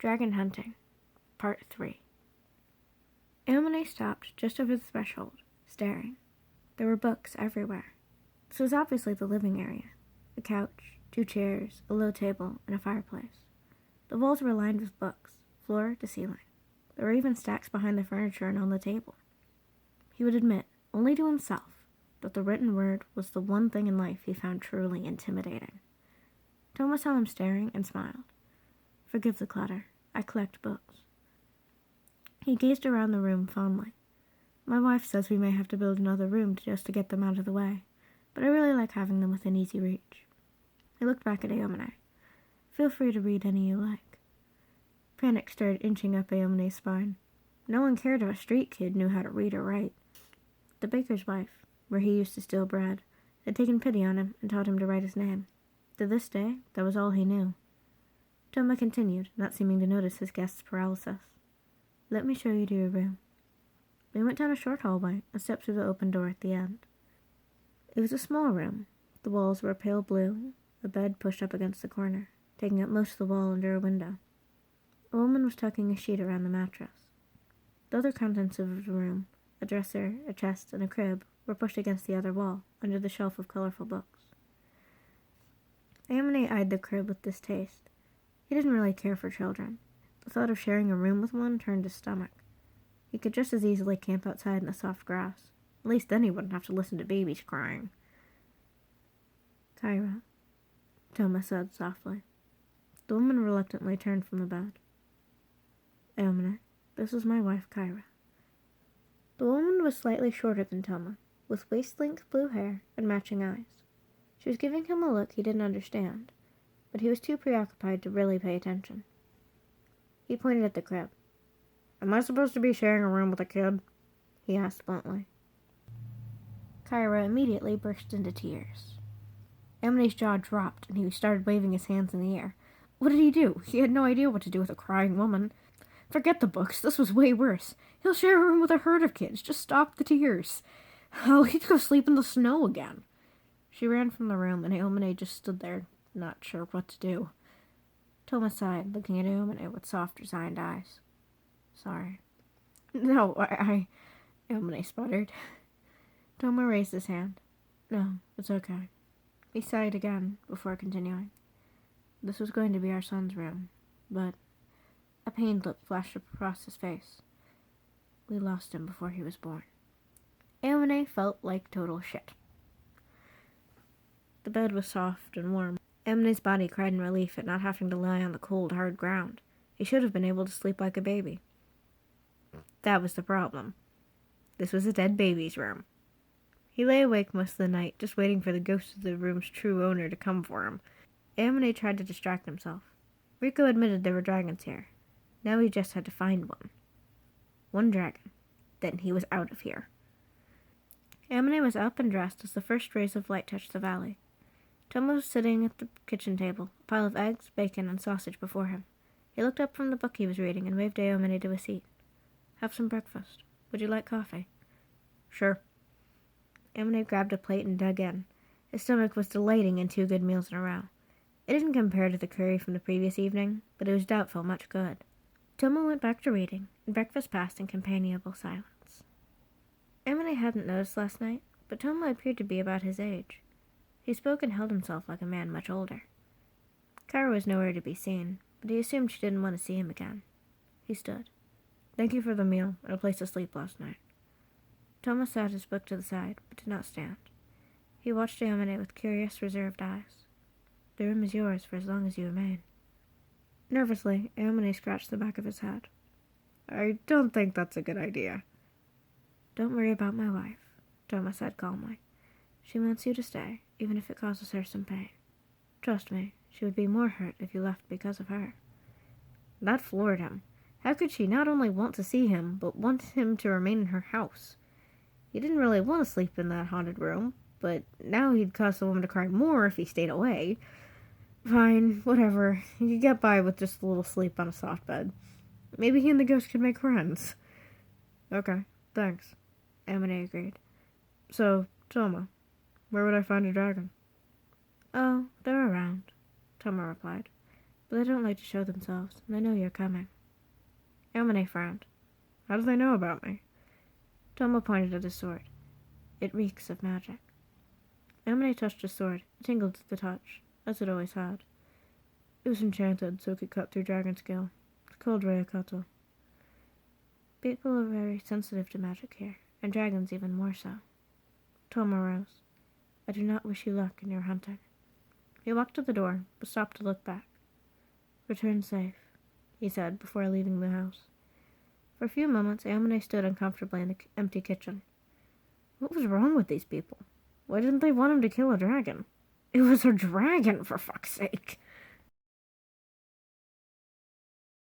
Dragon Hunting, Part 3. Aomine stopped just over the threshold, staring. There were books everywhere. This was obviously the living area. A couch, 2 chairs, a low table, and a fireplace. The walls were lined with books, floor to ceiling. There were even stacks behind the furniture and on the table. He would admit, only to himself, that the written word was the one thing in life he found truly intimidating. Toma saw him staring and smiled. Forgive the clutter. I collect books. He gazed around the room fondly. My wife says we may have to build another room just to get them out of the way, but I really like having them within easy reach. He looked back at Aomine. Feel free to read any you like. Panic started inching up Aomine's spine. No one cared if a street kid knew how to read or write. The baker's wife, where he used to steal bread, had taken pity on him and taught him to write his name. To this day, that was all he knew. Toma continued, not seeming to notice his guest's paralysis. Let me show you to your room. They went down a short hallway and stepped through the open door at the end. It was a small room. The walls were pale blue, a bed pushed up against the corner, taking up most of the wall under a window. A woman was tucking a sheet around the mattress. The other contents of the room, a dresser, a chest, and a crib, were pushed against the other wall, under the shelf of colorful books. Aomine eyed the crib with distaste. He didn't really care for children. The thought of sharing a room with one turned his stomach. He could just as easily camp outside in the soft grass. At least then he wouldn't have to listen to babies crying. Kyra, Toma said softly. The woman reluctantly turned from the bed. Aomine, this is my wife, Kyra. The woman was slightly shorter than Toma, with waist-length blue hair and matching eyes. She was giving him a look he didn't understand, but he was too preoccupied to really pay attention. He pointed at the crib. Am I supposed to be sharing a room with a kid? He asked bluntly. Kyra immediately burst into tears. Aomine's jaw dropped, and he started waving his hands in the air. What did he do? He had no idea what to do with a crying woman. Forget the books. This was way worse. He'll share a room with a herd of kids. Just stop the tears. Oh, he'd go sleep in the snow again. She ran from the room, and Aomine just stood there, not sure what to do. Toma sighed, looking at Aomine with soft, resigned eyes. Sorry. No, Aomine sputtered. Toma raised his hand. No, it's okay. He sighed again, before continuing. This was going to be our son's room, but a pained look flashed across his face. We lost him before he was born. Aomine felt like total shit. The bed was soft and warm. Aomine's body cried in relief at not having to lie on the cold, hard ground. He should have been able to sleep like a baby. That was the problem. This was a dead baby's room. He lay awake most of the night, just waiting for the ghost of the room's true owner to come for him. Aomine tried to distract himself. Rico admitted there were dragons here. Now he just had to find one. One dragon. Then he was out of here. Aomine was up and dressed as the first rays of light touched the valley. Toma was sitting at the kitchen table, a pile of eggs, bacon, and sausage before him. He looked up from the book he was reading and waved Aomine to a seat. Have some breakfast. Would you like coffee? Sure. Aomine grabbed a plate and dug in. His stomach was delighting in 2 good meals in a row. It didn't compare to the curry from the previous evening, but it was doubtful much good. Toma went back to reading, and breakfast passed in companionable silence. Aomine hadn't noticed last night, but Toma appeared to be about his age. He spoke and held himself like a man much older. Kyra was nowhere to be seen, but he assumed she didn't want to see him again. He stood. Thank you for the meal and a place to sleep last night. Toma set his book to the side, but did not stand. He watched Aomine with curious, reserved eyes. The room is yours for as long as you remain. Nervously, Aomine scratched the back of his head. I don't think that's a good idea. Don't worry about my wife, Toma said calmly. She wants you to stay, even if it causes her some pain. Trust me, she would be more hurt if you left because of her. That floored him. How could she not only want to see him, but want him to remain in her house? He didn't really want to sleep in that haunted room, but now he'd cause the woman to cry more if he stayed away. Fine, whatever. He could get by with just a little sleep on a soft bed. Maybe he and the ghost could make friends. Okay, thanks, Aomine agreed. So, Toma, where would I find a dragon? Oh, they're around, Toma replied. but they don't like to show themselves, and they know you're coming. Yamane frowned. How do they know about me? Tomo pointed at his sword. It reeks of magic. Yamane touched his sword. It tingled at the touch, as it always had. It was enchanted, so it could cut through dragon scale. It's called Ryakato. People are very sensitive to magic here, and dragons even more so. Tomo rose. I do not wish you luck in your hunting. He walked to the door, but stopped to look back. Return safe, he said, before leaving the house. For a few moments, Yamane stood uncomfortably in the empty kitchen. What was wrong with these people? Why didn't they want him to kill a dragon? It was a dragon, for fuck's sake!